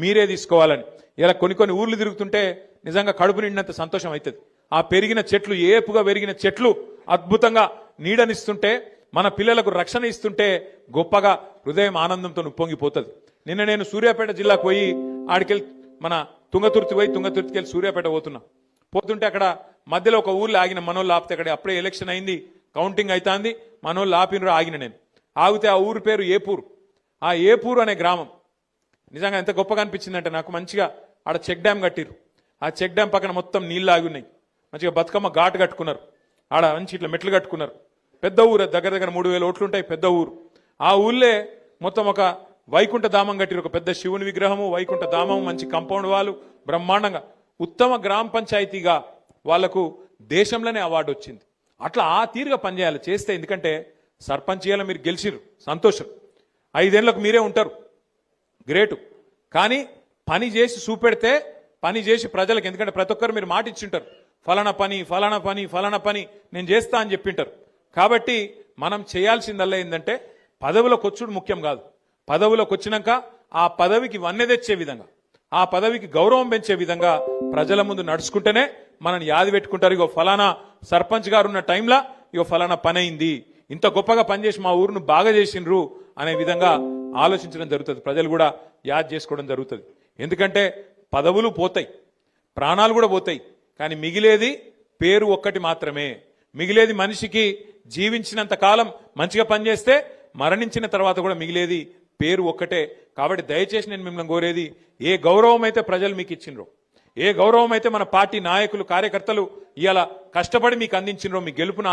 మీరే తీసుకోవాలని. ఇలా కొన్ని ఊర్లు తిరుగుతుంటే నిజంగా కడుపు నిండినంత సంతోషం అవుతుంది. ఆ పెరిగిన చెట్లు, ఏపుగా పెరిగిన చెట్లు అద్భుతంగా నీడనిస్తుంటే, మన పిల్లలకు రక్షణ ఇస్తుంటే గొప్పగా హృదయం ఆనందంతో ఉప్పొంగిపోతుంది. నిన్న నేను సూర్యాపేట జిల్లాకు పోయి ఆడికెళ్ళి మన తుంగతుర్తికి వెళ్ళి సూర్యాపేట పోతుంటే అక్కడ మధ్యలో ఒక ఊర్లో ఆగిన, మనోళ్ళు ఆపితే, అక్కడ అప్పుడే ఎలక్షన్ అయింది, కౌంటింగ్ అవుతుంది, మనోళ్ళు ఆపినరు, ఆగిన నేను. ఆగితే ఆ ఊరు పేరు ఏపూరు. ఆ ఏపూరు అనే గ్రామం నిజంగా ఎంత గొప్పగా అనిపించిందంటే నాకు, మంచిగా ఆడ చెక్ డ్యామ్ కట్టిరు. ఆ చెక్ డ్యామ్ పక్కన మొత్తం నీళ్ళు ఆగి ఉన్నాయి. మంచిగా బతుకమ్మ ఘాటు కట్టుకున్నారు, ఆడ మంచి ఇట్లా మెట్లు కట్టుకున్నారు. పెద్ద ఊరు, దగ్గర 3000 ఓట్లు ఉంటాయి, పెద్ద ఊరు. ఆ ఊళ్ళే మొత్తం ఒక వైకుంఠ ధామం కట్టిరు, ఒక పెద్ద శివుని విగ్రహము, వైకుంఠ ధామం, మంచి కాంపౌండ్ వాళ్ళు, బ్రహ్మాండంగా. ఉత్తమ గ్రామ పంచాయతీగా వాళ్లకు దేశంలోనే అవార్డు వచ్చింది. అట్లా ఆ తీరుగా పనిచేయాలి చేస్తే, ఎందుకంటే సర్పంచ్ చేయాలి, మీరు గెలిచిరు, సంతోషం, 5 ఏళ్లకు మీరే ఉంటారు, గ్రేటు. కానీ పని చేసి చూపెడితే, పని చేసి ప్రజలకు, ఎందుకంటే ప్రతి ఒక్కరు మీరు మాట ఇచ్చింటారు, ఫలానా పని నేను చేస్తా అని చెప్పింటారు. కాబట్టి మనం చేయాల్సిందల్లా ఏంటంటే, పదవిలోకి వచ్చుడు ముఖ్యం కాదు, పదవిలోకి వచ్చినాక ఆ పదవికి వన్నె తెచ్చే విధంగా, ఆ పదవికి గౌరవం పెంచే విధంగా ప్రజల ముందు నడుచుకుంటేనే మనని యాది పెట్టుకుంటారు. ఇగో ఫలానా సర్పంచ్ గారు ఉన్న టైంలో ఇగో ఫలానా పని అయింది, ఇంత గొప్పగా పనిచేసి మా ఊరును బాగా చేసిండ్రు అనే విధంగా ఆలోచించడం జరుగుతుంది. ప్రజలు కూడా యాద్ చేసుకోవడం జరుగుతుంది. ఎందుకంటే పదవులు పోతాయి, ప్రాణాలు కూడా పోతాయి, కానీ మిగిలేది పేరు ఒక్కటి మాత్రమే. మిగిలేది మనిషికి జీవించినంత కాలం మంచిగా పనిచేస్తే, మరణించిన తర్వాత కూడా మిగిలేది పేరు ఒక్కటే. కాబట్టి దయచేసి నేను మిమ్మల్ని కోరేది, ఏ గౌరవం అయితే ప్రజలు మీకు ఇచ్చిండ్రో, ఏ గౌరవం అయితే మన పార్టీ నాయకులు, కార్యకర్తలు ఇవాళ కష్టపడి మీకు అందించిండ్రో, మీ గెలుపును